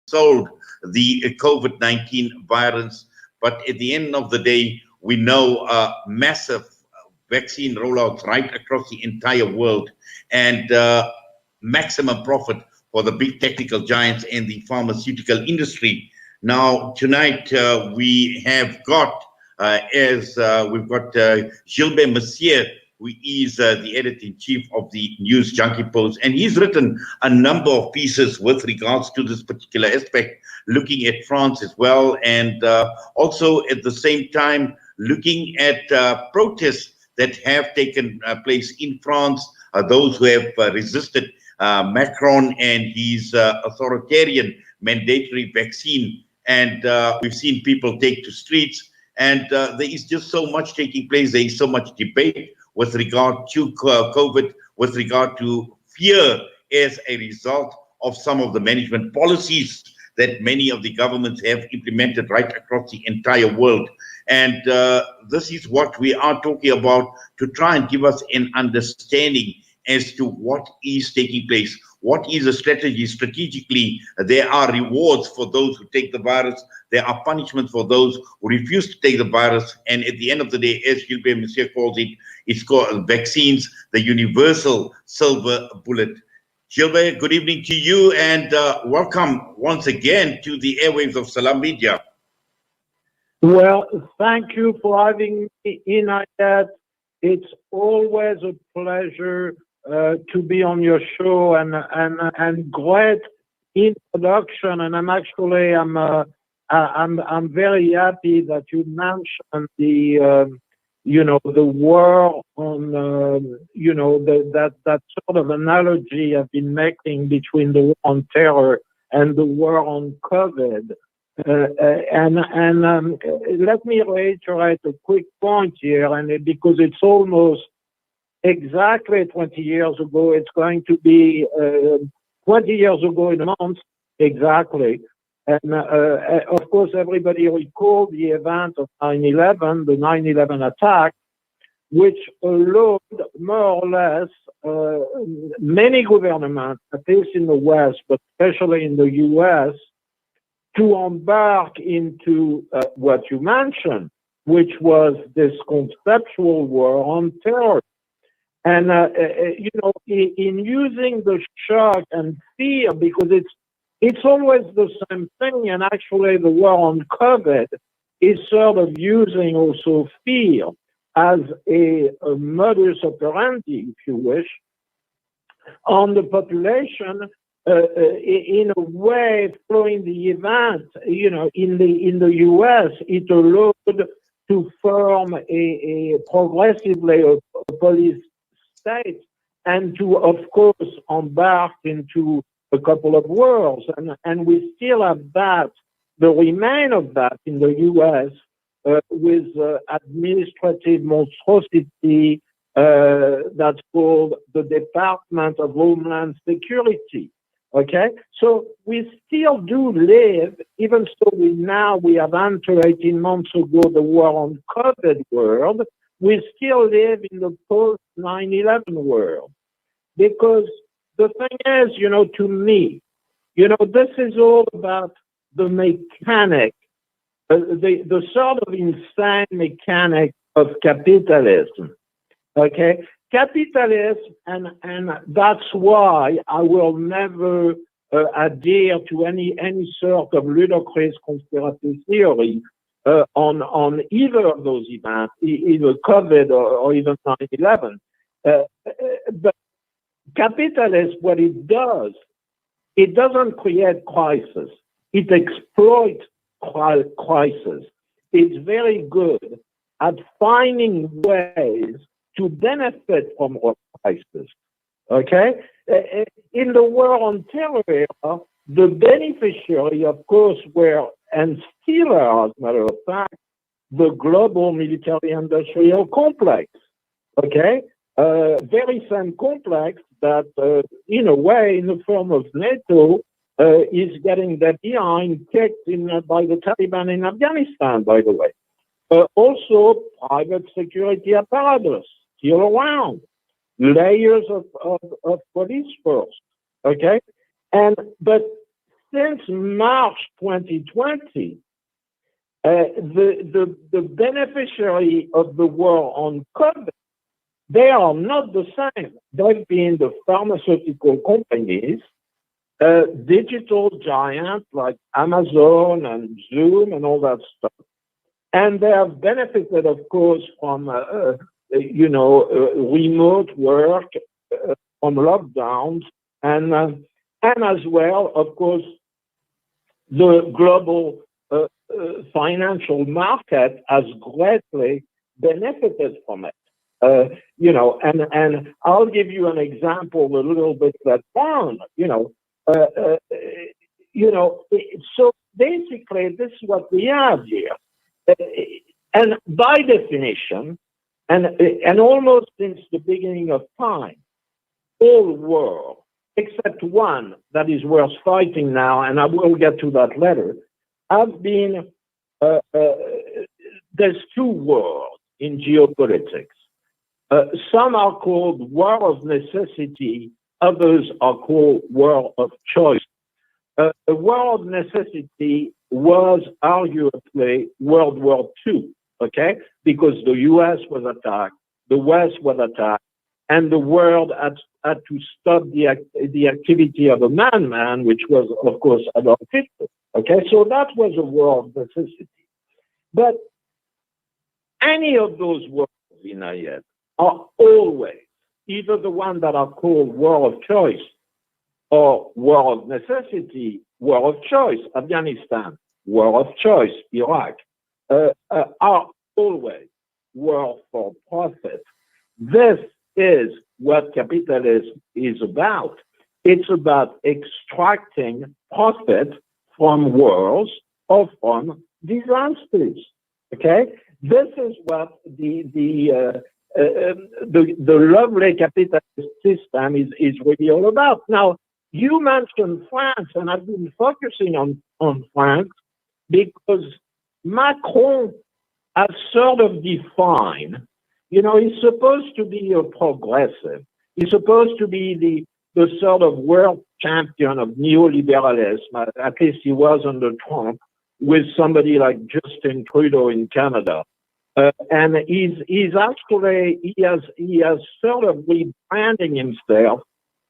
solved the COVID-19 virus. But at the end of the day, we know massive vaccine rollouts right across the entire world, and maximum profit for the big technical giants and the pharmaceutical industry. Now, tonight we have got, we've got Gilbert Mercier, who is the editor-in-chief of the news Junkie Post, and he's written a number of pieces with regards to this particular aspect, looking at France as well, and also at the same time looking at protests that have taken place in France, those who have resisted Macron and his authoritarian mandatory vaccine. And we've seen people take to streets, and there is just so much taking place. There is so much debate with regard to COVID, with regard to fear as a result of some of the management policies that many of the governments have implemented right across the entire world. And this is what we are talking about, to try and give us an understanding as to what is taking place. What is the strategy? Strategically, there are rewards for those who take the virus. There are punishments for those who refuse to take the virus. And at the end of the day, as Gilbert Mercier calls it, it's called vaccines, the universal silver bullet. Gilbert, good evening to you, and welcome once again to the airwaves of Salam Media. Well, thank you for having me, Inayet. It's always a pleasure to be on your show, and great introduction. And I'm very happy that you mentioned the the war on that sort of analogy I've been making between the war on terror and the war on COVID. Let me reiterate a quick point here, and because it's almost exactly 20 years ago, it's going to be 20 years ago in a month, exactly. And of course, everybody recalled the event of 9/11, the 9/11 attack, which allowed more or less many governments, at least in the West, but especially in the US, to embark into what you mentioned, which was this conceptual war on terror. And, in using the shock and fear, because it's always the same thing, and actually the war on COVID is sort of using also fear as a modus operandi, if you wish, on the population, in a way, following the event, in the US, it allowed to form a progressively a police state, and to, of course, embark into a couple of wars. And we still have that, the remain of that in the US, with administrative monstrosity that's called the Department of Homeland Security. Okay, so we still do live, even so we have entered 18 months ago the war on COVID world, we still live in the post 9/11 world. Because the thing is, to me, this is all about the mechanic, the sort of insane mechanic of capitalism. Okay? Capitalism, and that's why I will never adhere to any sort of ludicrous conspiracy theory on either of those events, either COVID or even 9/11. But capitalism, what it does, it doesn't create crisis. It exploits crisis. It's very good at finding ways to benefit from a crisis. Okay? In the war on terror, the beneficiary, of course, were, and still are, as a matter of fact, the global military-industrial complex. Okay? Very same complex that, in a way, in the form of NATO, is getting their behind kicked by the Taliban in Afghanistan, by the way. Also, private security apparatus still around, layers of police force. Okay, but since March 2020, the beneficiary of the war on COVID, they are not the same. They've been the pharmaceutical companies, digital giants like Amazon and Zoom and all that stuff. And they have benefited, of course, from, remote work, from lockdowns, and as well, of course, the global financial market has greatly benefited from it. And I'll give you an example a little bit background. So basically, this is what we have here, and by definition, and almost since the beginning of time, all wars, except one that is worth fighting now, and I will get to that later, have been, there's two wars in geopolitics. Some are called war of necessity, others are called war of choice. The war of necessity was arguably World War II, okay? Because the US was attacked, the West was attacked, and the world had to stop the activity of a madman, which was, of course, Adolf Hitler. Okay, so that was a war of necessity. But any of those wars, Inayet, are always either the ones that are called war of choice or war of necessity, war of choice, Afghanistan, war of choice, Iraq, are always war for profit. This is what capitalism is about. It's about extracting profit from wars or from disasters. Okay, this is what the lovely capitalist system is really all about. Now, you mentioned France, and I've been focusing on France because Macron has sort of defined. He's supposed to be a progressive. He's supposed to be the sort of world champion of neoliberalism. At least he was under Trump, with somebody like Justin Trudeau in Canada. And he has sort of rebranding himself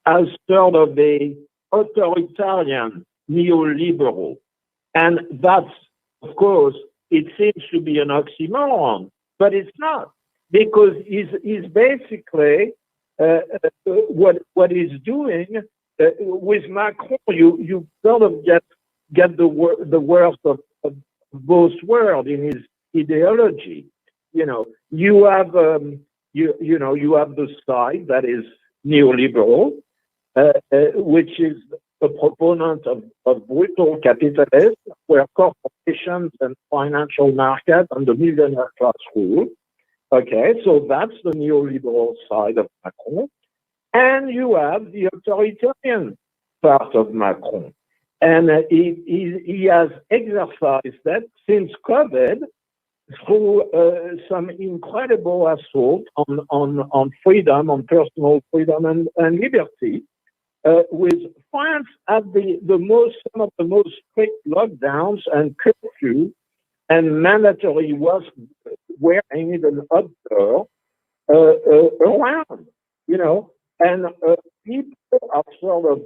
as sort of a authoritarian neoliberal. And that's, of course, it seems to be an oxymoron, but it's not. Because he's basically what he's doing with Macron. You sort of get the worst of both worlds in his ideology. You have the side that is neoliberal, which is a proponent of brutal capitalism, where corporations and financial markets and the millionaire class rule. Okay, so that's the neoliberal side of Macron. And you have the authoritarian part of Macron. And he has exercised that since COVID through some incredible assault on freedom, on personal freedom and liberty, with France at some of the most strict lockdowns and curfew and mandatory was wearing even outdoor around, and people are sort of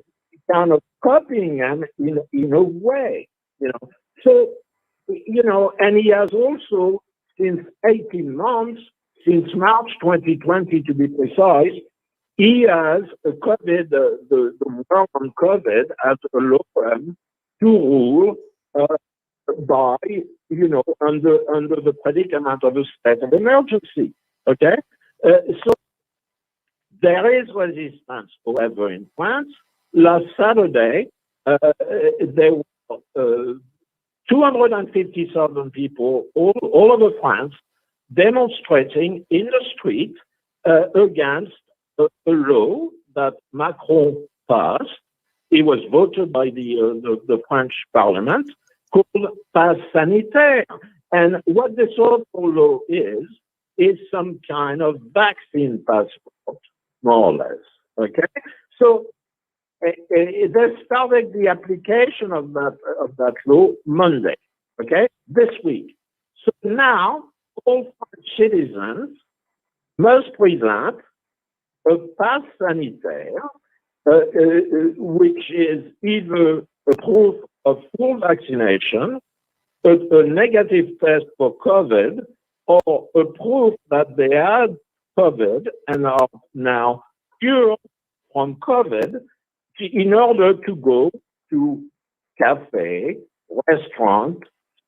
kind of copying him in a way, So, and he has also, since 18 months, since March 2020 to be precise, he has COVID, the war on COVID as a law to rule by, under the predicament of a state of emergency. Okay? So there is resistance, however, in France. Last Saturday, there were 250,000 people all over France demonstrating in the street against a law that Macron passed. It was voted by the French parliament, called pass sanitaire. And what this awful law is some kind of vaccine passport, more or less. Okay? So they started the application of that law Monday, okay, this week. So now all French citizens must present a pass sanitaire, which is either a proof of full vaccination, a negative test for COVID, or a proof that they had COVID and are now cured from COVID in order to go to cafe, restaurant,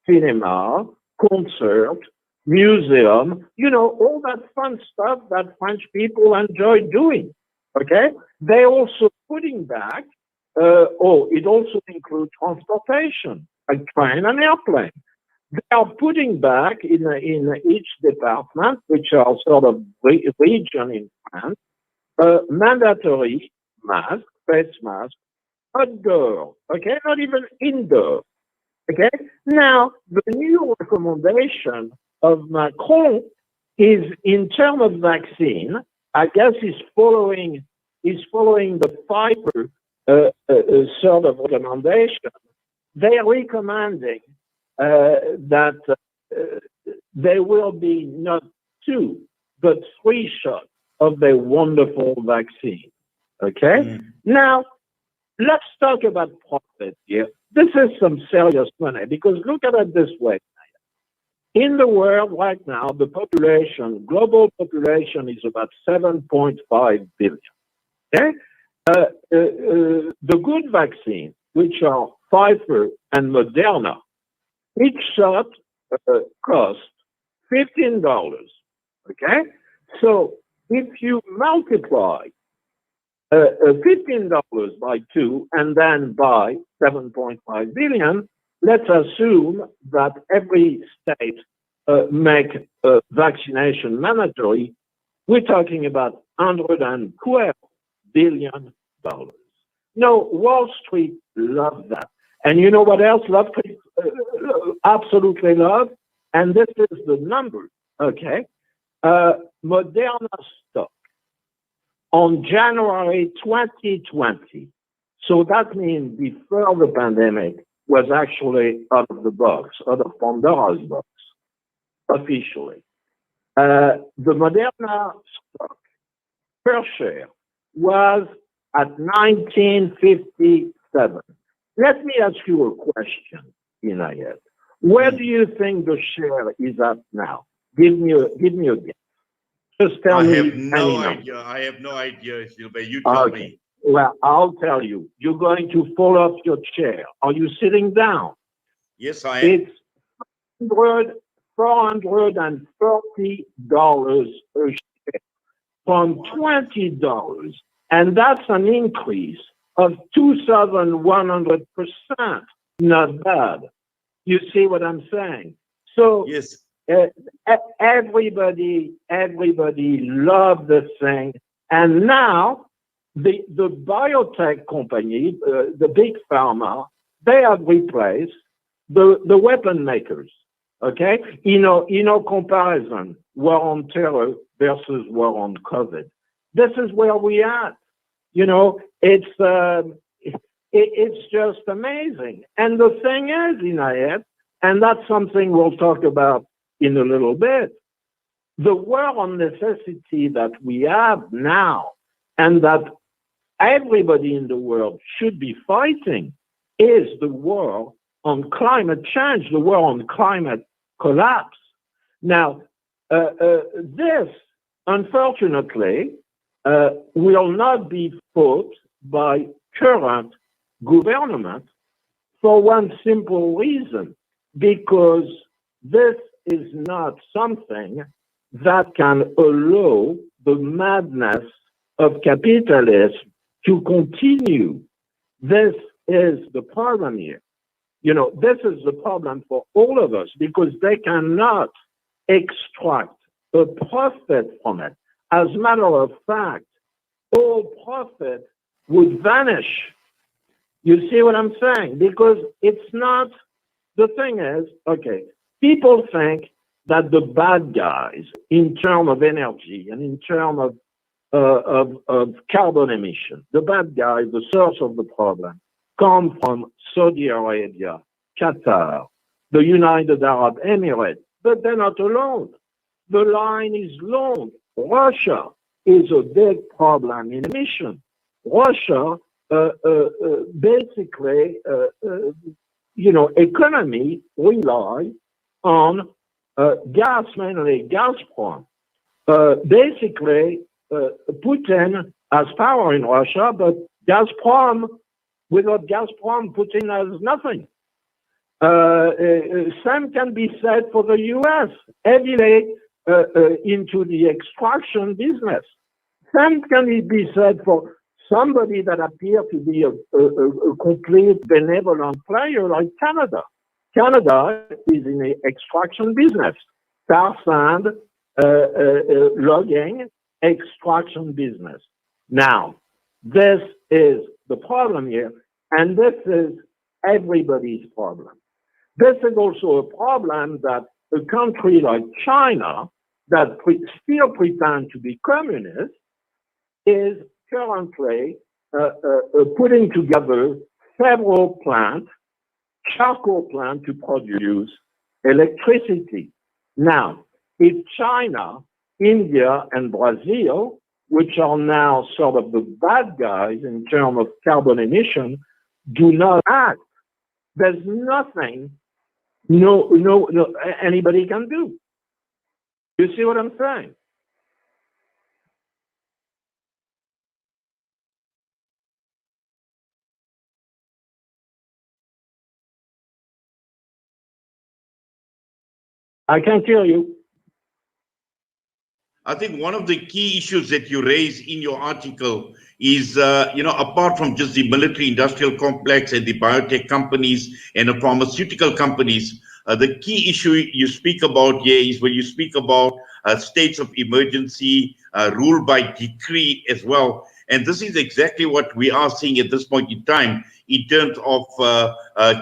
cinema, concert, museum, all that fun stuff that French people enjoy doing. Okay? They're also putting back, it also includes transportation, like train and airplane. They are putting back in each department, which are sort of region in France, mandatory mask, face mask, outdoor, okay, not even indoor, okay. Now, the new recommendation of Macron is in terms of vaccine. I guess he's following the Pfizer sort of recommendation. They are recommending that there will be not 2, but 3 shots of the wonderful vaccine. Okay? Now, let's talk about profit here. This is some serious money because look at it this way. In the world right now, the global population is about 7.5 billion. Okay? The good vaccine, which are Pfizer and Moderna, each shot costs $15. Okay? So if you multiply $15 by 2 and then by 7.5 billion, let's assume that every state make vaccination mandatory. We're talking about $112 billion. No, Wall Street loves that. And you know what else Wall Street absolutely love? And this is the number, okay? Moderna stock on January 2020. So that means before the pandemic was actually out of the box, out of Pandora's box, officially. The Moderna stock per share was at 1957. Let me ask you a question, Inayet. Where do you think the share is at now? Give me a guess. Just tell me. I have no idea. I have no idea, Gilbert. You tell me. Well, I'll tell you. You're going to fall off your chair. Are you sitting down? Yes, I am. It's $440 a share from $20. And that's an increase of 2,100%. Not bad. You see what I'm saying? So yes. Everybody loved the thing. And now the biotech company, the big pharma, they have replaced the weapon makers. Okay? Comparison, war on terror versus war on COVID. This is where we are. It's just amazing. And the thing is, Inayet, and that's something we'll talk about in a little bit, the war on necessity that we have now and that everybody in the world should be fighting is the war on climate change, the war on climate collapse. Now, this, unfortunately, will not be fought by current government for one simple reason, because this is not something that can allow the madness of capitalism to continue. This is the problem here. This is the problem for all of us because they cannot extract a profit from it. As a matter of fact, all profit would vanish. You see what I'm saying? Because it's not, the thing is, okay, people think that the bad guys in terms of energy and in terms of carbon emission. The bad guys, the source of the problem, come from Saudi Arabia, Qatar, the United Arab Emirates, but they're not alone. The line is long. Russia is a big problem in emission. Russia basically, economy rely on gas, mainly Gazprom. Basically, Putin has power in Russia, but Gazprom, without Gazprom, Putin has nothing. Same can be said for the U.S., heavily into the extraction business. Same can be said for somebody that appears to be a complete benevolent player like Canada. Canada is in the extraction business, tar sand, logging, extraction business. Now, this is the problem here, and this is everybody's problem. This is also a problem that a country like China, that still pretend to be communist, is currently putting together several plants, charcoal plants to produce electricity. Now, if China, India, and Brazil, which are now sort of the bad guys in terms of carbon emission, do not act, there's nothing anybody can do. You see what I'm saying? I can't hear you. I think one of the key issues that you raise in your article is, apart from just the military industrial complex and the biotech companies and the pharmaceutical companies, the key issue you speak about here is when you speak about states of emergency, rule by decree as well. And this is exactly what we are seeing at this point in time in terms of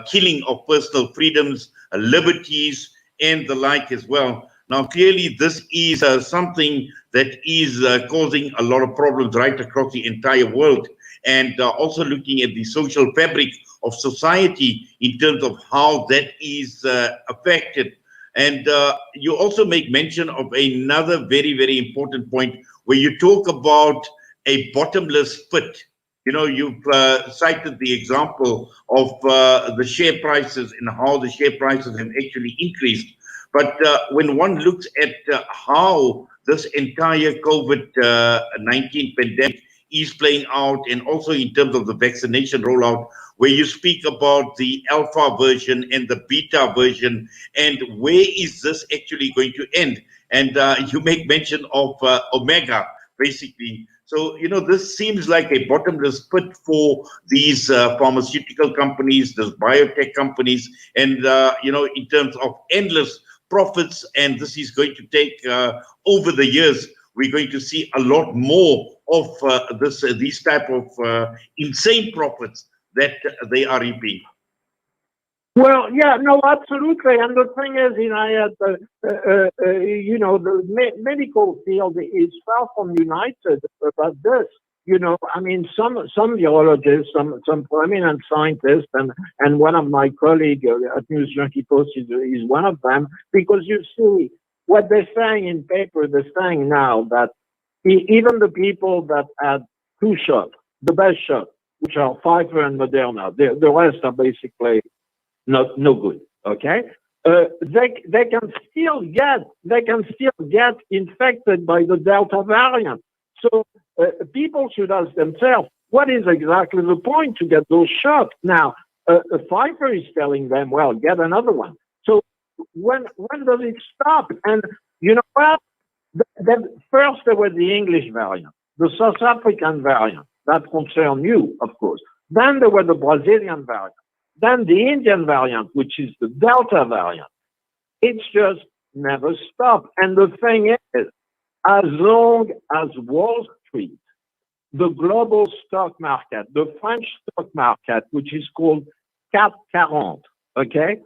killing of personal freedoms, liberties, and the like as well. Now, clearly, this is something that is causing a lot of problems right across the entire world, and also looking at the social fabric of society in terms of how that is affected. And you also make mention of another very, very important point where you talk about a bottomless pit. You've cited the example of the share prices and how the share prices have actually increased. But when one looks at how this entire COVID-19 pandemic is playing out, and also in terms of the vaccination rollout, where you speak about the alpha version and the beta version, and where is this actually going to end? And you make mention of omega, basically. So, this seems like a bottomless pit for these pharmaceutical companies, these biotech companies, and, in terms of endless profits, and this is going to take over the years. We're going to see a lot more of these type of insane profits that they are reaping. Well, yeah, no, absolutely. And the thing is, the medical field is far from united about this. Some virologists, some prominent scientists, and one of my colleagues at News Junkie Post is one of them, because you see what they're saying in paper, they're saying now that even the people that had two shots, the best shot, which are Pfizer and Moderna, the rest are basically no good. Okay, they can still get infected by the Delta variant. So people should ask themselves, what is exactly the point to get those shots? Now, Pfizer is telling them, well, get another one. So when does it stop? And you know what? Then first there was the English variant, the South African variant that concerned you, of course. Then there was the Brazilian variant. Then the Indian variant, which is the Delta variant. It's just never stopped. And the thing is, as long as Wall Street, the global stock market, the French stock market, which is called CAC 40, okay,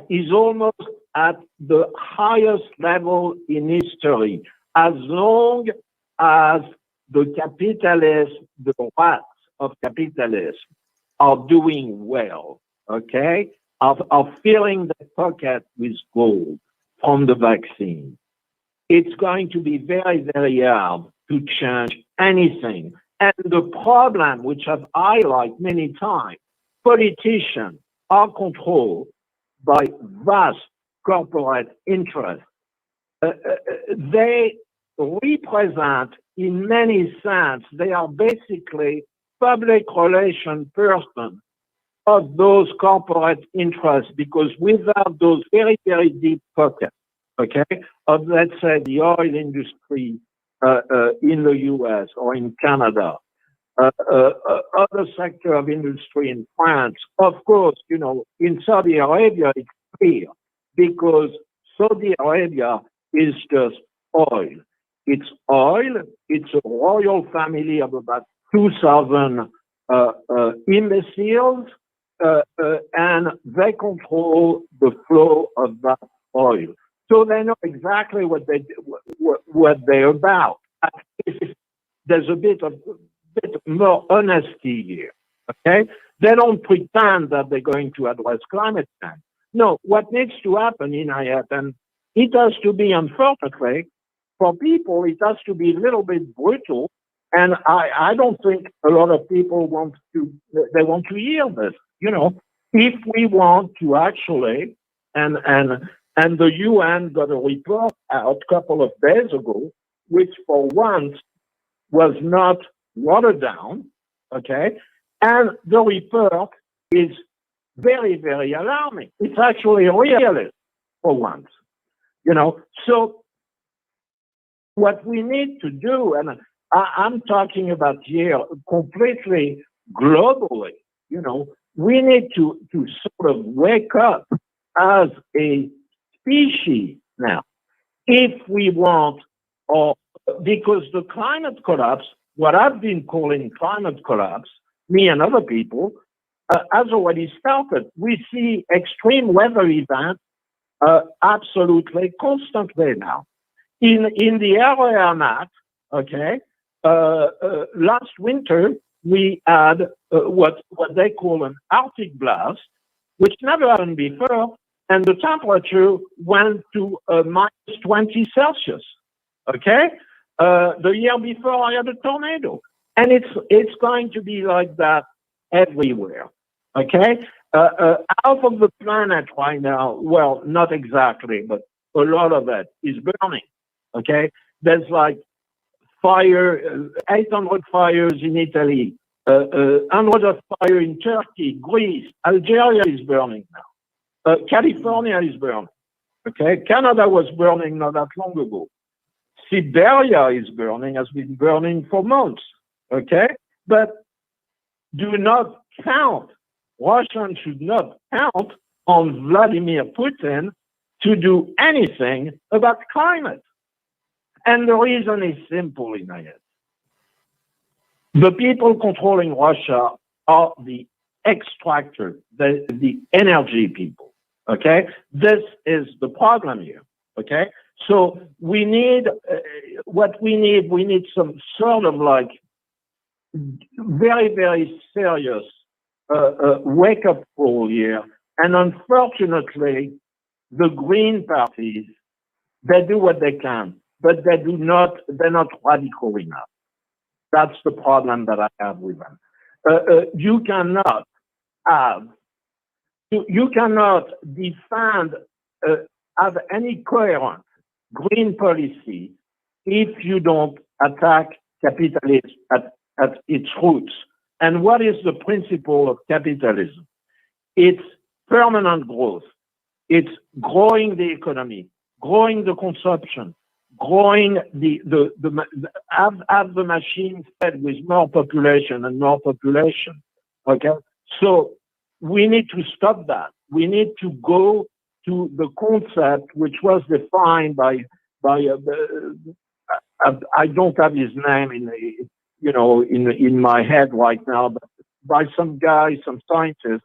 is almost at the highest level in history. As long as the rats of capitalism are doing well, okay, are filling the pocket with gold from the vaccine. It's going to be very, very hard to change anything. And the problem, which I've highlighted many times, politicians are controlled by vast corporate interests. They represent, in many sense, they are basically public relations person of those corporate interests, because without those very, very deep pockets, okay, of, let's say, the oil industry in the US or in Canada, other sector of industry in France, of course, you know, in Saudi Arabia, it's clear, because Saudi Arabia is just oil. It's oil. It's a royal family of about 2,000 imbeciles, and they control the flow of that oil. So they know exactly what they're about. There's a bit more honesty here. Okay, they don't pretend that they're going to address climate change. No, what needs to happen, Inayet, and it has to be, unfortunately, for people, it has to be a little bit brutal. And I don't think a lot of people want to hear this. You know, if we want to actually, and the UN got a report out a couple of days ago, which for once was not watered down, okay? And the report is very, very alarming. It's actually realist for once, you know? So what we need to do, and I'm talking about here completely globally, you know, we need to sort of wake up as a species now, if we want, or because the climate collapse, what I've been calling climate collapse, me and other people, has already started. We see extreme weather events absolutely constantly now. In the area I'm at, okay, last winter we had what they call an Arctic blast, which never happened before, and the temperature went to minus 20 Celsius. Okay, the year before I had a tornado, and it's going to be like that everywhere. Okay, half of the planet right now, well, not exactly, but a lot of it is burning. Okay, there's like 800 fires in Italy, 100 of fire in Turkey, Greece, Algeria is burning now. California is burning. Okay, Canada was burning not that long ago. Siberia is burning, has been burning for months. Okay, but do not count. Russians should not count on Vladimir Putin to do anything about climate. And the reason is simple, Inayet. The people controlling Russia are the extractor, the energy people. Okay, this is the problem here. Okay, so we need we need some sort of like very, very serious wake up call here. And unfortunately, the Green parties, they do what they can, but they're not radical enough. That's the problem that I have with them. You cannot defend, have any coherent green policy if you don't attack capitalism at its roots. And what is the principle of capitalism? It's permanent growth. It's growing the economy, growing the consumption, growing have the machine fed with more population and more population. Okay, so we need to stop that. We need to go to the concept which was defined by I don't have his name in my head right now, but by some guy, some scientist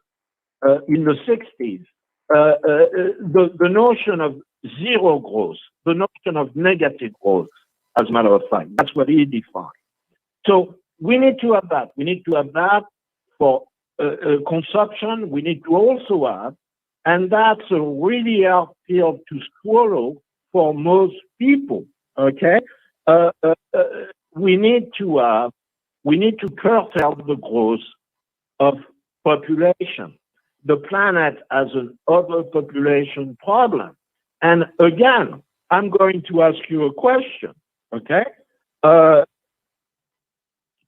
in the 60s. The notion of zero growth, the notion of negative growth. as a matter of fact. That's what he defined. So we need to have that. We need to have that for consumption. We need to also have, and that's a really hard pill to swallow for most people. Okay, we need to curtail the growth of population. The planet has an overpopulation problem. And again, I'm going to ask you a question, okay?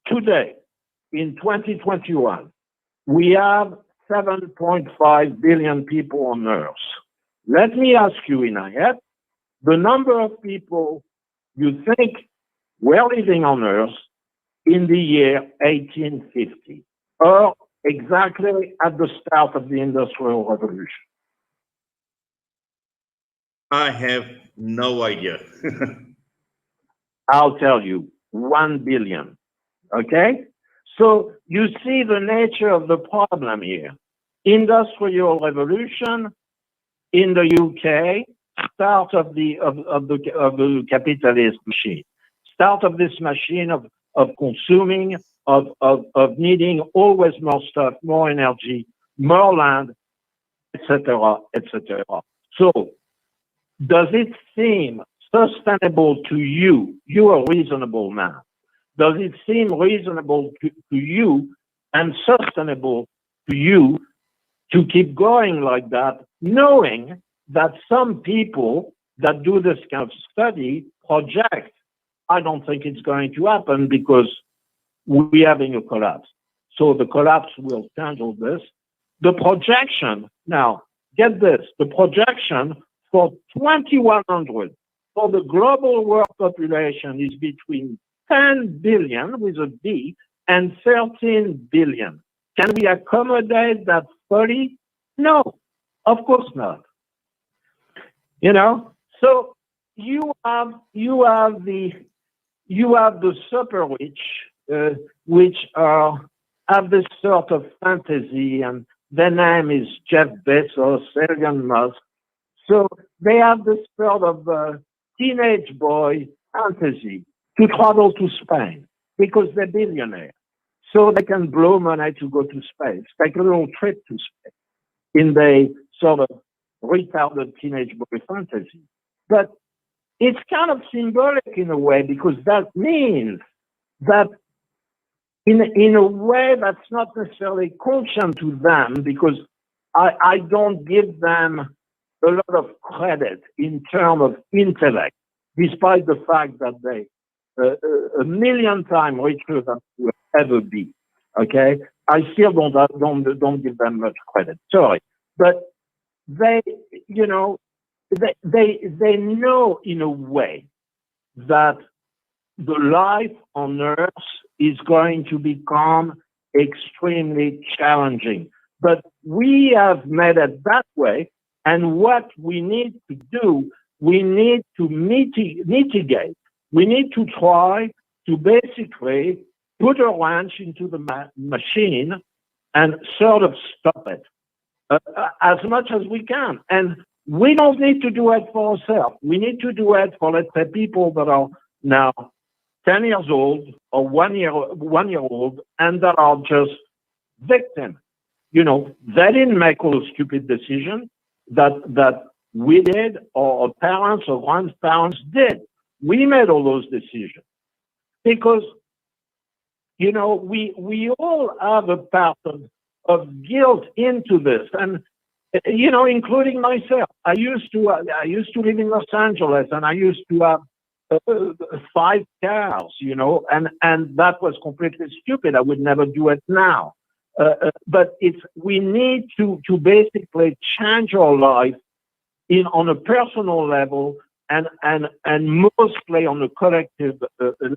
Today, in 2021, we have 7.5 billion people on Earth. Let me ask you, Inayet, the number of people you think were living on Earth in the year 1850, or exactly at the start of the Industrial Revolution? I have no idea. I'll tell you, 1 billion. Okay? So you see the nature of the problem here. Industrial Revolution in the UK, start of the capitalist machine. Start of this machine of consuming, of needing always more stuff, more energy, more land, etc., etc. So, does it seem sustainable to you? You are a reasonable man. Does it seem reasonable to you and sustainable to you to keep going like that, knowing that some people that do this kind of study project, I don't think it's going to happen because we're having a collapse. So the collapse will change all this. The projection, now, get this, the projection for 2100 for the global world population is between 10 billion with a B and 13 billion. Can we accommodate that 30? No, of course not. You know, so you have the super rich, which have this sort of fantasy, and their name is Jeff Bezos, Elon Musk. So they have this sort of teenage boy fantasy to travel to Spain because they're billionaires. So they can blow money to go to space, take a little trip to space in the sort of retarded teenage boy fantasy. But it's kind of symbolic in a way because that means that in a way that's not necessarily conscious to them, because I don't give them a lot of credit in terms of intellect, despite the fact that they a million times richer than will ever be. Okay, I still don't give them much credit. Sorry, but they, you know, they know in a way that the life on Earth is going to become extremely challenging. But we have made it that way, and what we need to do, we need to mitigate. We need to try to basically put a wrench into the machine and sort of stop it as much as we can. And we don't need to do it for ourselves. We need to do it for, let's say, people that are now 10 years old or 1 year old and that are just victims. You know, they didn't make all the stupid decisions that we did or our parents or grandparents did. We made all those decisions because, you know, we all have a part of guilt into this, and you know, including myself. I used to live in Los Angeles, and I used to have 5 cars, you know, and that was completely stupid. I would never do it now. But we need to basically change our life on a personal level and mostly on a collective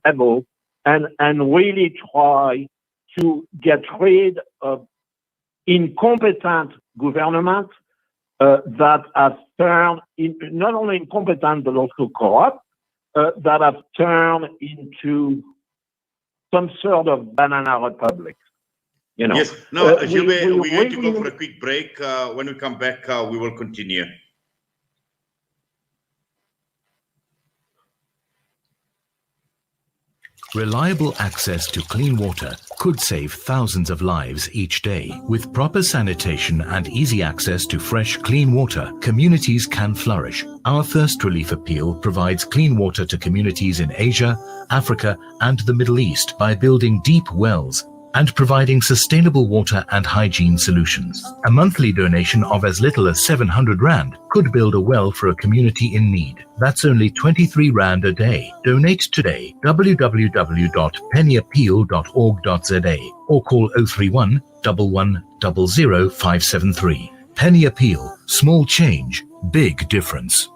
level, and really try to get rid of incompetent government that have turned not only incompetent but also corrupt, that have turned into some sort of banana republic. You know. Yes. No, Gilbert, we're going to go for a quick break. When we come back, we will continue. Reliable access to clean water could save thousands of lives each day. With proper sanitation and easy access to fresh, clean water, communities can flourish. Our Thirst Relief Appeal provides clean water to communities in Asia, Africa, and the Middle East by building deep wells and providing sustainable water and hygiene solutions. A monthly donation of as little as 700 Rand could build a well for a community in need. That's only 23 Rand a day. Donate today. www.pennyappeal.org.za or call 031 11 00 573. Penny Appeal. Small change, big difference.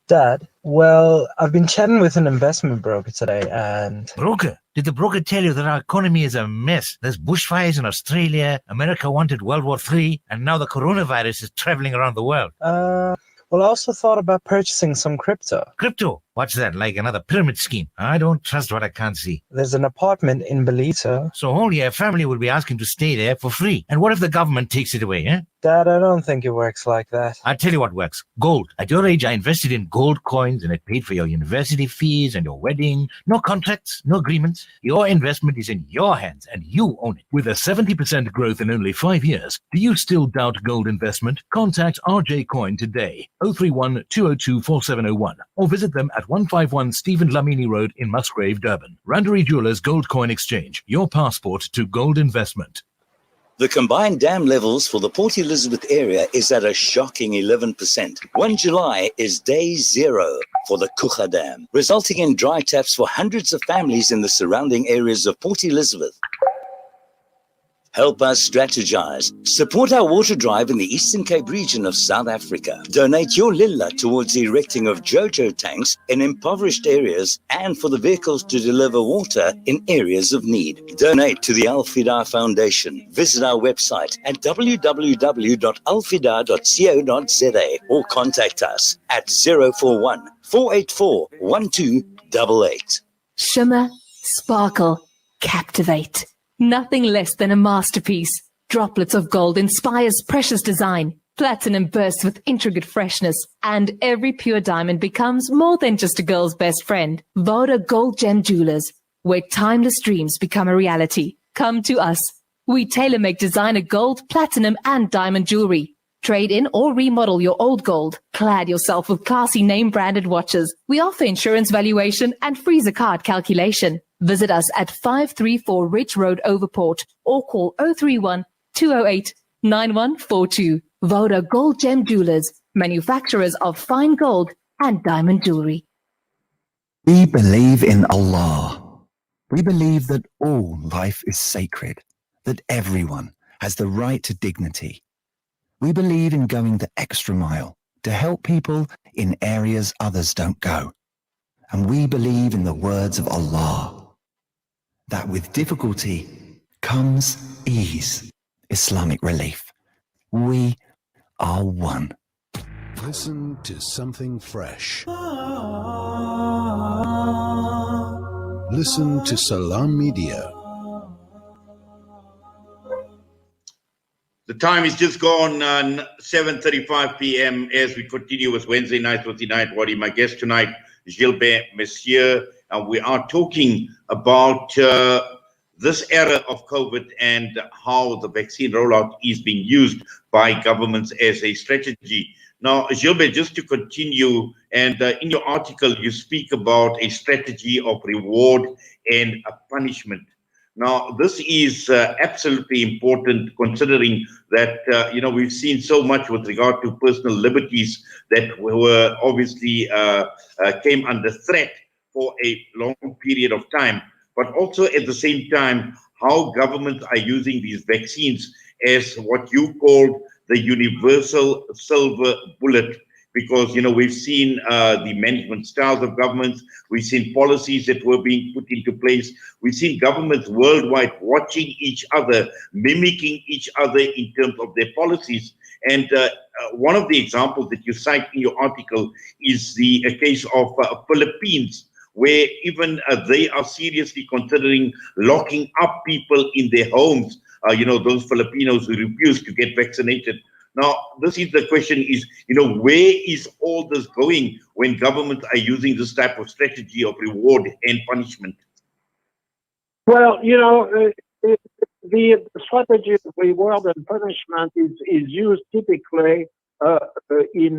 Dad, well, I've been chatting with an investment broker today and... Broker? Did the broker tell you that our economy is a mess? There's bushfires in Australia, America wanted World War III, and now the coronavirus is traveling around the world. Well, I also thought about purchasing some crypto. Crypto? What's that, like another pyramid scheme? I don't trust what I can't see. There's an apartment in Belito. So all your family will be asking to stay there for free. And what if the government takes it away, eh? Dad, I don't think it works like that. I'll tell you what works. Gold. At your age, I invested in gold coins and it paid for your university fees and your wedding. No contracts, no agreements. Your investment is in your hands and you own it. With a 70% growth in only 5 years, do you still doubt gold investment? Contact RJ Coin today, 031 202 4701, or visit them at 151 Stephen Lamini Road in Musgrave, Durban. Randery Jewelers Gold Coin Exchange, your passport to gold investment. The combined dam levels for the Port Elizabeth area is at a shocking 11%. 1 July is day zero for the Kucha Dam, resulting in dry taps for hundreds of families in the surrounding areas of Port Elizabeth. Help us strategize. Support our water drive in the Eastern Cape region of South Africa. Donate your lilla towards the erecting of JoJo tanks in impoverished areas and for the vehicles to deliver water in areas of need. Donate to the Al-Fida Foundation. Visit our website at www.alfida.co.za or contact us at 041 484 1288. Shimmer, sparkle, captivate. Nothing less than a masterpiece. Droplets of gold inspires precious design. Platinum bursts with intricate freshness. And every pure diamond becomes more than just a girl's best friend. Voda Gold Gem Jewelers, where timeless dreams become a reality. Come to us. We tailor-make designer gold, platinum, and diamond jewelry. Trade in or remodel your old gold. Clad yourself with classy name-branded watches. We offer insurance valuation and freezer card calculation. Visit us at 534 Ridge Road, Overport, or call 031 208 9142. Voda Gold Gem Jewelers, manufacturers of fine gold and diamond jewelry. We believe in Allah. We believe that all life is sacred, that everyone has the right to dignity. We believe in going the extra mile to help people in areas others don't go. And we believe in the words of Allah, that with difficulty comes ease, Islamic relief. We are one. Listen to something fresh. Listen to Salam Media. The time is just gone, 7:35 p.m. as we continue with Wednesday night with Inayet Wadee. My guest tonight, Gilbert Mercier, and we are talking about this era of COVID and how the vaccine rollout is being used by governments as a strategy. Now, Gilbert, just to continue, and in your article, you speak about a strategy of reward and a punishment. Now, this is absolutely important considering that, we've seen so much with regard to personal liberties that were obviously came under threat for a long period of time, but also at the same time, how governments are using these vaccines as what you called the universal silver bullet. Because, we've seen the management styles of governments, we've seen policies that were being put into place, we've seen governments worldwide watching each other, mimicking each other in terms of their policies. And one of the examples that you cite in your article is the case of Philippines, where even they are seriously considering locking up people in their homes, those Filipinos who refuse to get vaccinated. Now, this is the question is, where is all this going when governments are using this type of strategy of reward and punishment? Well, the strategy of reward and punishment is used typically in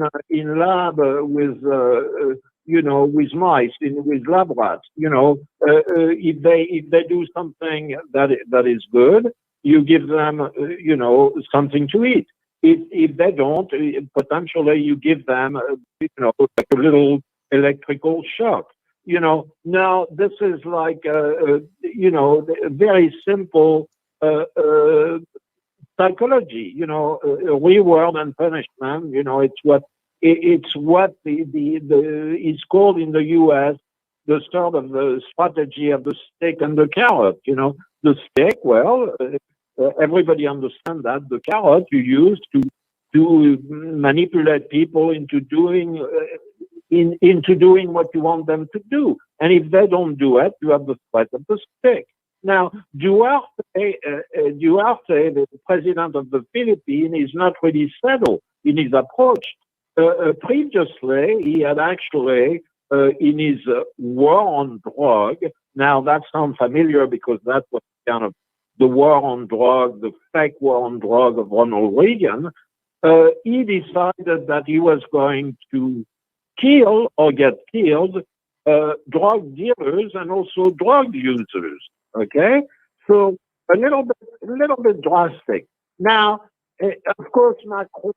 lab with mice, with lab rats. If they do something that is good, you give them something to eat. If they don't, potentially you give them like a little electrical shock. Now this is like a very simple psychology. Reward and punishment. It's what the is called in the U.S. the sort of the strategy of the stick and the carrot. The stick, well, everybody understands that the carrot you use to manipulate people into doing what you want them to do, and if they don't do it, you have the threat of the stick. Now, Duarte, the president of the Philippines, is not really settled in his approach. Previously, he had actually, in his war on drug, now that sounds familiar because that was kind of the war on drug, the fake war on drug of Ronald Reagan, he decided that he was going to kill or get killed drug dealers and also drug users. Okay, so a little bit drastic. Now, of course, Macron,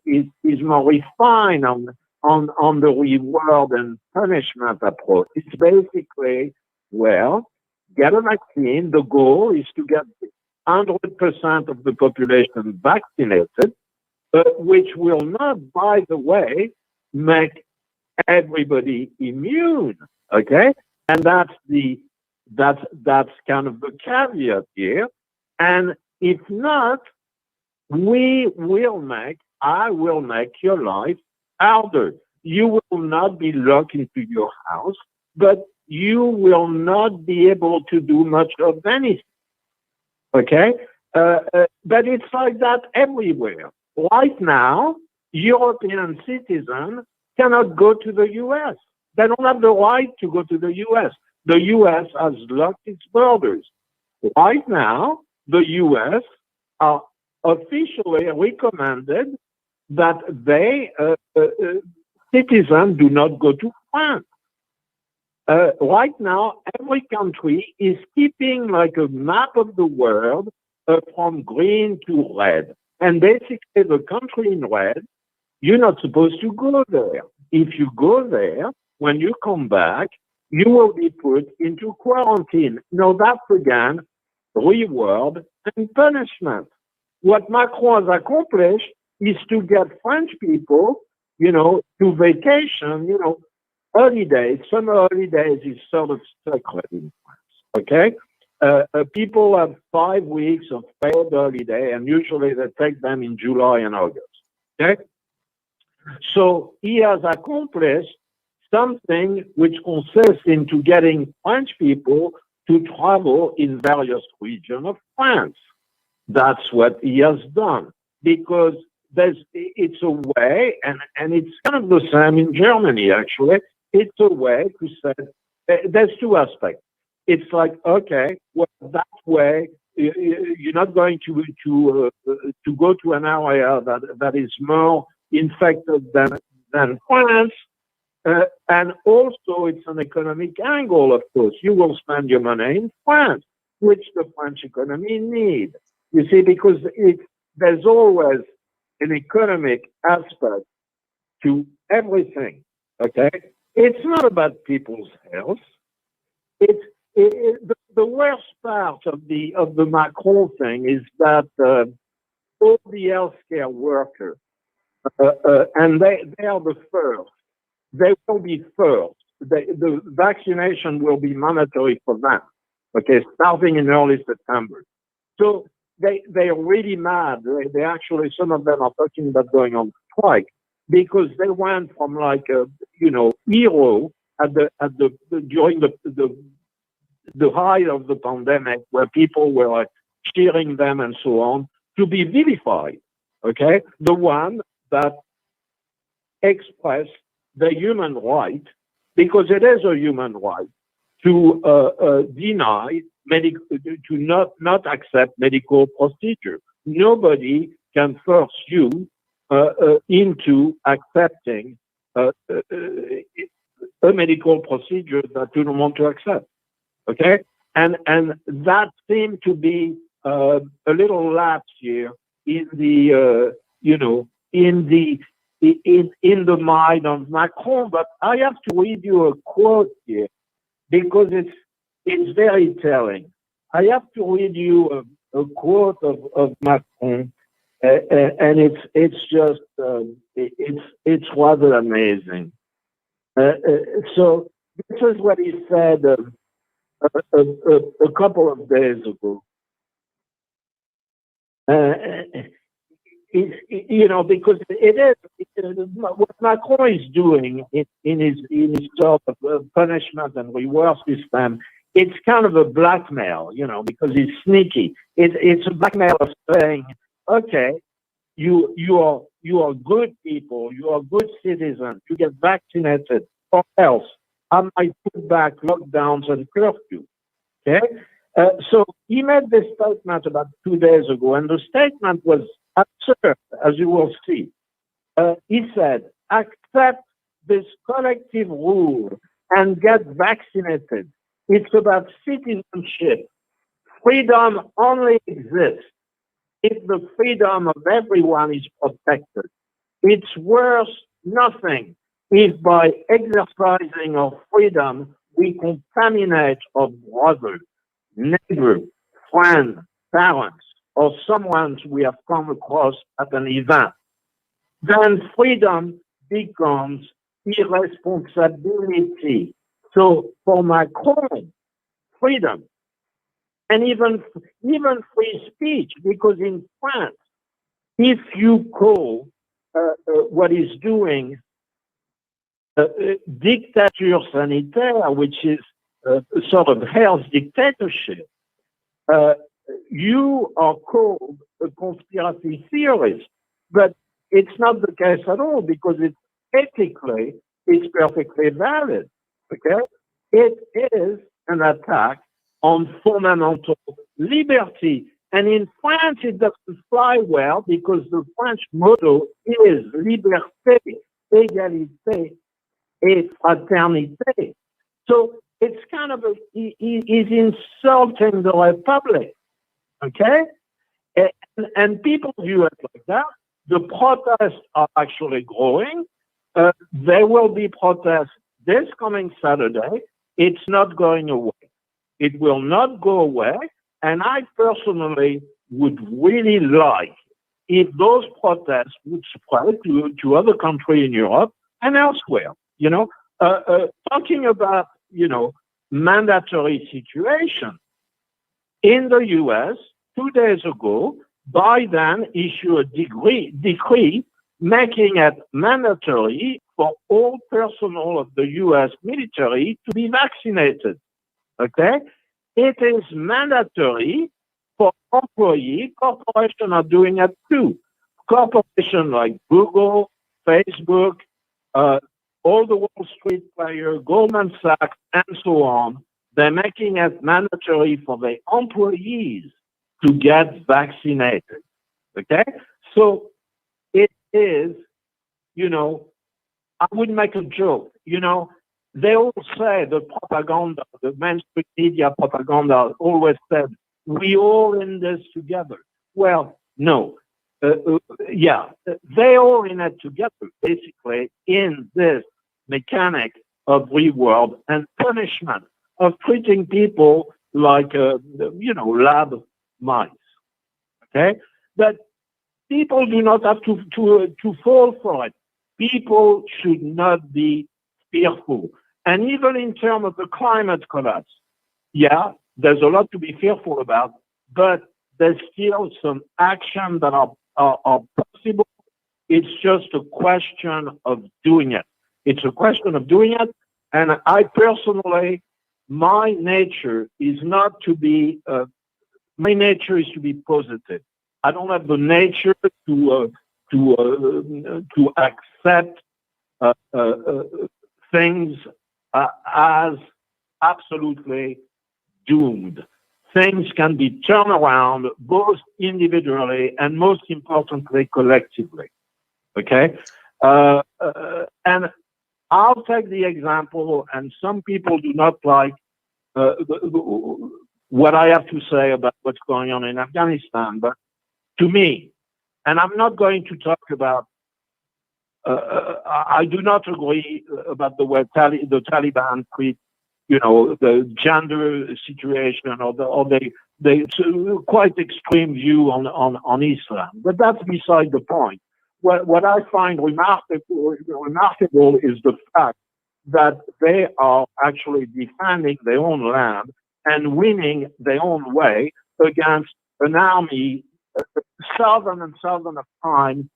is more refined on the reward and punishment approach. It's basically, well, get a vaccine. The goal is to get 100% of the population vaccinated, which will not, by the way, make everybody immune. Okay, and that's kind of the caveat here. And if not, I will make your life harder. You will not be locked into your house, but you will not be able to do much of anything. Okay? But it's like that everywhere. Right now, European citizens cannot go to the U.S. They don't have the right to go to the U.S. The U.S. has locked its borders. Right now, the U.S. are officially recommended that citizens do not go to France. Right now, every country is keeping like a map of the world from green to red. And basically, the country in red, you're not supposed to go there. If you go there, when you come back, you will be put into quarantine. Now, that's again reward and punishment. What Macron has accomplished is to get French people, to vacation, holidays. Summer holidays is sort of sacred in France, okay? People have 5 weeks of paid holiday, and usually they take them in July and August, okay? So he has accomplished something which consists into getting French people to travel in various regions of France. That's what he has done, because it's a way, and it's kind of the same in Germany, actually. It's a way to say, there's two aspects. It's like, okay, well, that way, you're not going to go to an area that is more infected than France. And also, it's an economic angle, of course. You will spend your money in France, which the French economy needs. You see, because there's always an economic aspect to everything, okay? It's not about people's health. The worst part of the Macron thing is that all the healthcare workers, and they are the first. They will be first. The vaccination will be mandatory for them, okay, starting in early September. So they're really mad. They actually, some of them are talking about going on strike because they went from like a, hero during the height of the pandemic, where people were like cheering them and so on, to be vilified. Okay, the one that expressed the human right, because it is a human right, to deny to not accept medical procedure. Nobody can force you into accepting a medical procedure that you don't want to accept. Okay, and that seemed to be a little lapse here in the in the mind of Macron. But I have to read you a quote here because it's very telling. I have to read you a quote of Macron, and it's just it's rather amazing. So this is what he said a couple of days ago. Because it is what Macron is doing in his sort of punishment and reward system. It's kind of a blackmail, because he's sneaky. It's a blackmail of saying, okay, you are good people, you are good citizens, you get vaccinated, or else I might put back lockdowns and curfew. Okay, so he made this statement about 2 days ago, and the statement was absurd, as you will see. He said, accept this collective rule and get vaccinated. It's about citizenship. Freedom only exists if the freedom of everyone is protected. It's worth nothing if by exercising our freedom we contaminate our brothers, neighbors, friends, parents, or someone we have come across at an event. Then freedom becomes irresponsibility. So for Macron, freedom, and even free speech, because in France, if you call what he's doing dictature sanitaire, which is a sort of health dictatorship, you are called a conspiracy theorist. But it's not the case at all, because it's perfectly valid. Okay? It is an attack on fundamental liberty. And in France, it doesn't fly well because the French motto is liberté, égalité, et fraternité. So it's kind of he's insulting the Republic. Okay? And people view it like that. The protests are actually growing. There will be protests this coming Saturday. It's not going away. It will not go away. And I personally would really like if those protests would spread to other countries in Europe and elsewhere. Talking about, mandatory situation. In the US, 2 days ago, Biden issued a decree making it mandatory for all personnel of the US military to be vaccinated. Okay? It is mandatory for employees. Corporations are doing it too. Corporations like Google, Facebook, all the Wall Street players, Goldman Sachs, and so on, they're making it mandatory for their employees to get vaccinated. Okay? So it is, I would make a joke. They all say the propaganda, the mainstream media propaganda always said, we all in this together. Well, no. They all in it together, basically, in this mechanic of reward and punishment, of treating people like, lab mice. Okay? But people do not have to fall for it. People should not be fearful. And even in terms of the climate collapse, there's a lot to be fearful about, but there's still some action that are possible. It's just a question of doing it. It's a question of doing it. And I personally, my nature is not to be, my nature is to be positive. I don't have the nature to accept things as absolutely doomed. Things can be turned around both individually and most importantly collectively. Okay, and I'll take the example, and some people do not like what I have to say about what's going on in Afghanistan, but to me, and I'm not going to talk about, I do not agree about the way the Taliban treat, the gender situation or they quite extreme view on Islam. But that's beside the point. What I find remarkable is the fact that they are actually defending their own land and winning their own way against an army thousand of times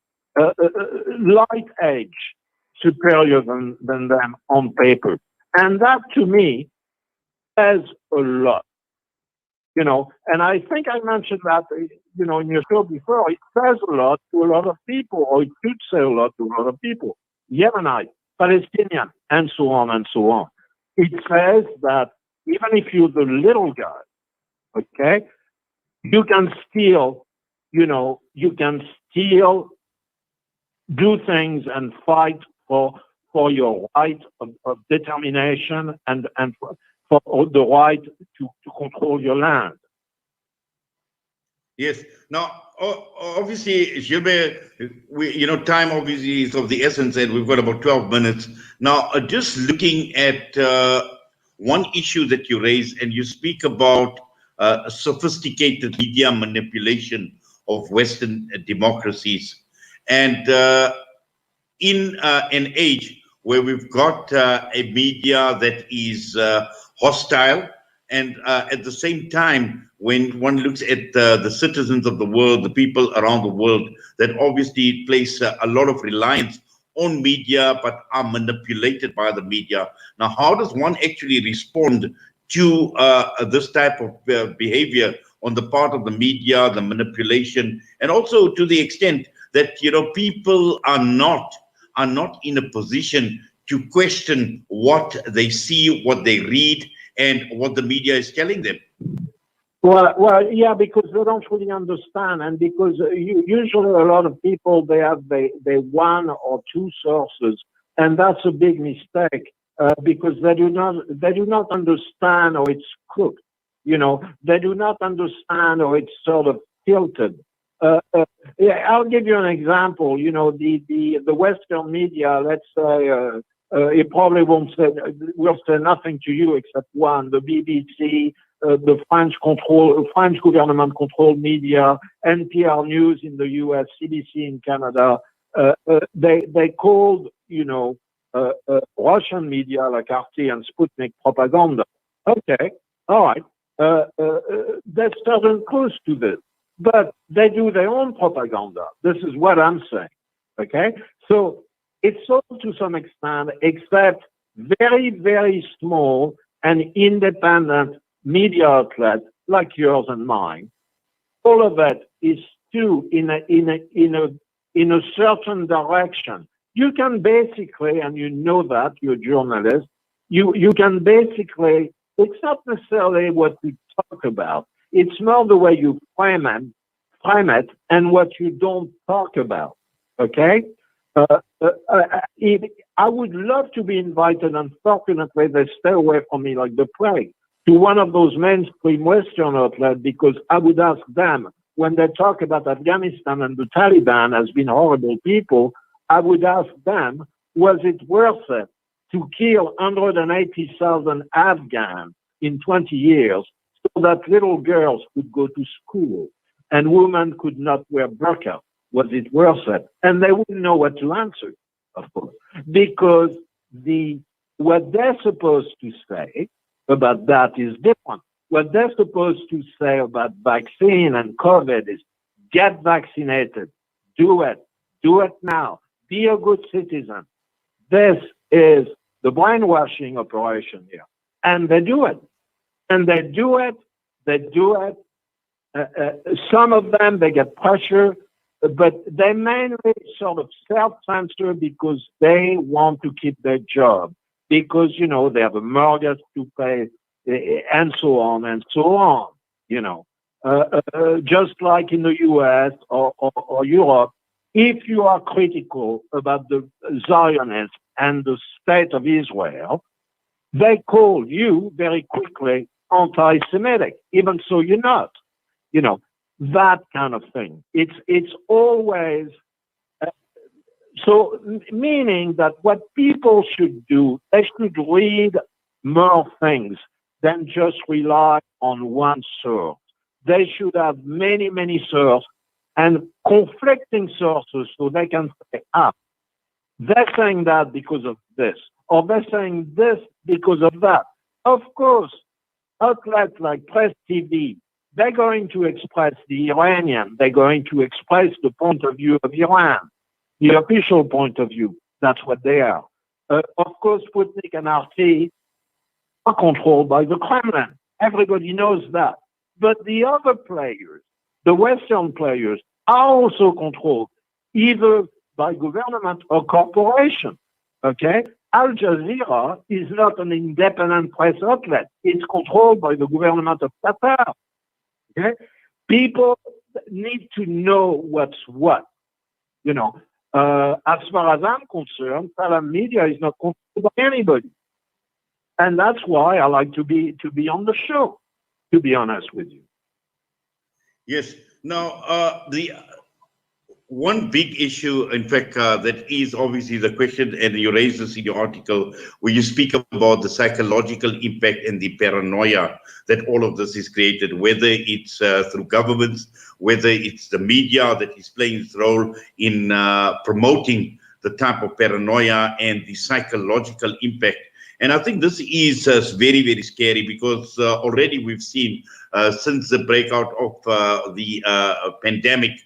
light edge superior than them on paper. And that to me says a lot. And I think I mentioned that, in your show before, it says a lot to a lot of people, or it could say a lot to a lot of people, Yemenite, Palestinian, and so on and so on. It says that even if you're the little guy, okay, you can still, do things and fight for your right of determination and for the right to control your land. Yes. Now, obviously, Gilbert, time obviously is of the essence, and we've got about 12 minutes. Now, just looking at one issue that you raise, and you speak about sophisticated media manipulation of Western democracies. And in an age where we've got a media that is hostile, and at the same time, when one looks at the citizens of the world, the people around the world, that obviously place a lot of reliance on media, but are manipulated by the media. Now, how does one actually respond to this type of behavior on the part of the media, the manipulation, and also to the extent that people are not in a position to question what they see, what they read, and what the media is telling them? Well, yeah, because they don't really understand, and because usually a lot of people they have they one or two sources, and that's a big mistake because they do not understand how it's cooked. They do not understand how it's sort of tilted. Yeah, I'll give you an example. The Western media, let's say, it probably will say nothing to you except one: the BBC, the French government controlled media, NPR News in the U.S., CBC in Canada. They called Russian media like RT and Sputnik propaganda. Okay, all right. That's certain close to this, but they do their own propaganda. This is what I'm saying. Okay, so it's so to some extent, except very, very small and independent media outlets like yours and mine. All of it is still in a certain direction. You can basically, and that you're a journalist, you can basically, it's not necessarily what we talk about. It's more the way you frame it and what you don't talk about. Okay? I would love to be invited. Unfortunately, they stay away from me like the plague, to one of those mainstream Western outlets, because I would ask them, when they talk about Afghanistan and the Taliban as being horrible people, I would ask them, was it worth it to kill 180,000 Afghans in 20 years so that little girls could go to school and women could not wear burqa? Was it worth it? And they wouldn't know what to answer, of course, because what they're supposed to say about that is different. What they're supposed to say about vaccine and COVID is get vaccinated, do it now, be a good citizen. This is the brainwashing operation here. And they do it. And they do it. Some of them, they get pressure, but they mainly sort of self-censor because they want to keep their job. because, you know, they have a mortgage to pay, and so on and so on, you know. Just like in the US or Europe, if you are critical about the Zionists and the state of Israel, they call you very quickly anti-Semitic, even so you're not. You know, that kind of thing. It's always so, meaning that what people should do, they should read more things than just rely on one source. They should have many, many sources and conflicting sources so they can say, they're saying that because of this, or they're saying this because of that. Of course, outlets like Press TV, they're going to express the Iranian, they're going to express the point of view of Iran, the official point of view. That's what they are. Of course, Sputnik and RT are controlled by the Kremlin. Everybody knows that. But the other players, the Western players, are also controlled either by government or corporation. Okay? Al Jazeera is not an independent press outlet. It's controlled by the government of Qatar. Okay? People need to know what's what. You know, as far as I'm concerned, Salam Media is not controlled by anybody. And that's why I like to be on the show, to be honest with you. Yes. Now, the one big issue, in fact, that is obviously the question, and you raise this in your article, where you speak about the psychological impact and the paranoia that all of this is created, whether it's through governments, whether it's the media that is playing its role in promoting the type of paranoia and the psychological impact. And I think this is very, very scary, because already we've seen since the breakout of the pandemic,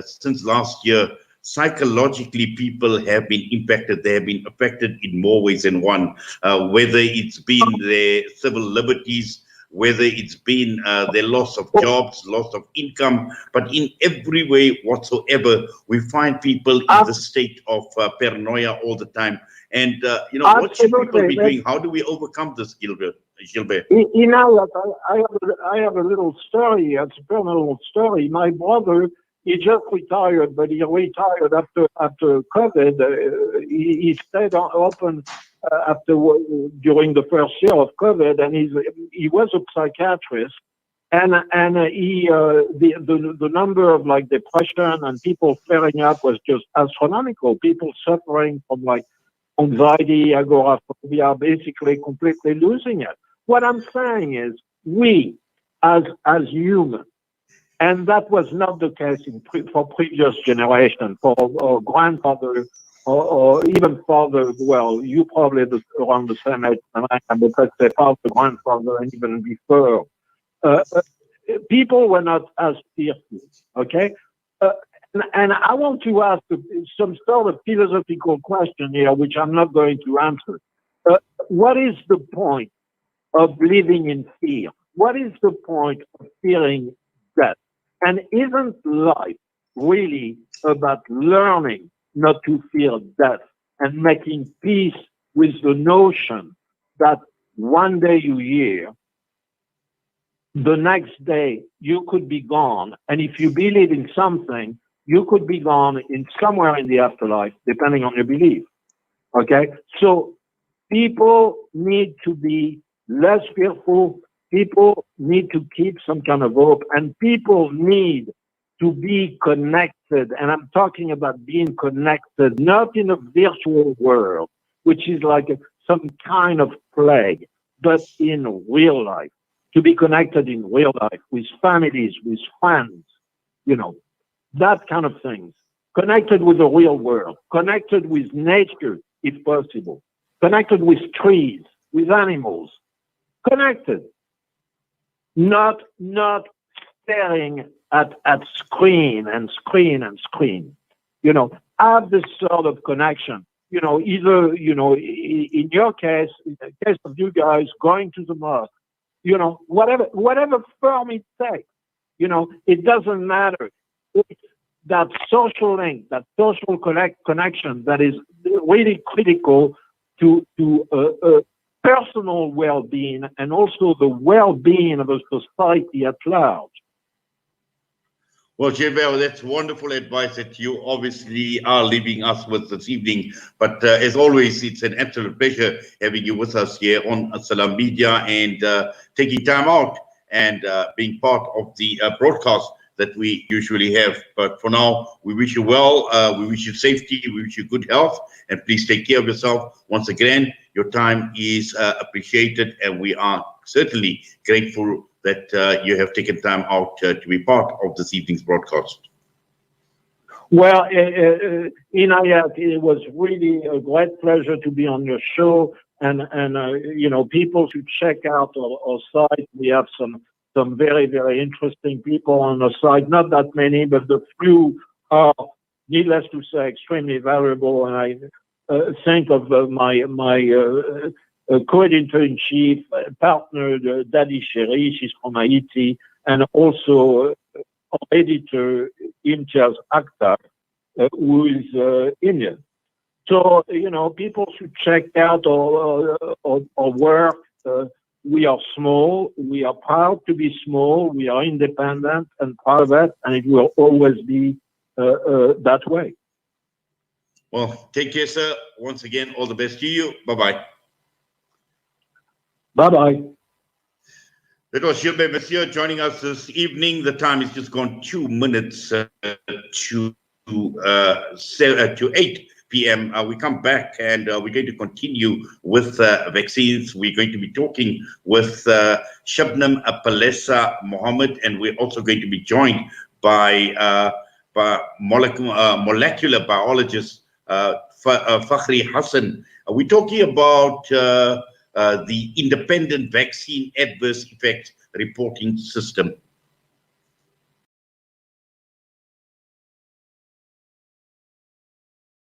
since last year, psychologically people have been impacted. They have been affected in more ways than one, whether it's been their civil liberties, whether it's been their loss of jobs, loss of income, but in every way whatsoever, we find people in the state of paranoia all the time. And, you know, what should people be doing? How do we overcome this, Gilbert? Inayet, I have a little story. It's a personal story. My brother, he just retired, but he retired after COVID. He stayed open during the first year of COVID, and he was a psychiatrist. And the number of like depression and people flaring up was just astronomical. People suffering from like anxiety, agoraphobia, basically completely losing it. What I'm saying is, we as humans, and that was not the case for previous generation, for our grandfather or even father. Well, you probably around the same age than I am, but let's say father, grandfather, and even before. People were not as fearful, okay? And I want to ask some sort of philosophical question here, which I'm not going to answer. What is the point of living in fear? What is the point of fearing death? And isn't life really about learning not to fear death and making peace with the notion that one day you're here, the next day you could be gone, and if you believe in something, you could be gone in somewhere in the afterlife, depending on your belief. Okay? So people need to be less fearful. People need to keep some kind of hope, and people need to be connected. And I'm talking about being connected, not in a virtual world, which is like some kind of plague, but in real life. To be connected in real life with families, with friends, you know, that kind of things. Connected with the real world, connected with nature, if possible, connected with trees, with animals, connected. Not staring at screen and screen and screen. You know, have this sort of connection. You know, either, you know, in your case, in the case of you guys going to the mosque, you know, whatever form it takes, you know, it doesn't matter. It's that social link, that social connection that is really critical to personal well-being and also the well-being of a society at large. Well, Gilbert, that's wonderful advice that you obviously are leaving us with this evening. But as always, it's an absolute pleasure having you with us here on Salam Media and taking time out and being part of the broadcast that we usually have. But for now, we wish you well. We wish you safety. We wish you good health. And please take care of yourself. Once again, your time is appreciated, and we are certainly grateful that you have taken time out to be part of this evening's broadcast. Well, Inayet, it was really a great pleasure to be on your show, and you know, people should check out our site. We have some very, very interesting people on the site. Not that many, but the few are, needless to say, extremely valuable. And I think of my co-editor-in-chief partner, Dadi Sherry, she's from Haiti, and also our editor, Imtiaz Akhtar, who is Indian. So, you know, people should check out our work. We are small. We are proud to be small. We are independent and proud of that, and it will always be that way. Well, take care, sir. Once again, all the best to you. Bye-bye. Bye-bye. That was Gilbert Mercier joining us this evening. The time has just gone 2 minutes to 8 p.m. We come back and we're going to continue with vaccines. We're going to be talking with Shabnam Palesa Mohammed, and we're also going to be joined by molecular biologist Fakhri Hassan. We're talking about the independent vaccine adverse effects reporting system.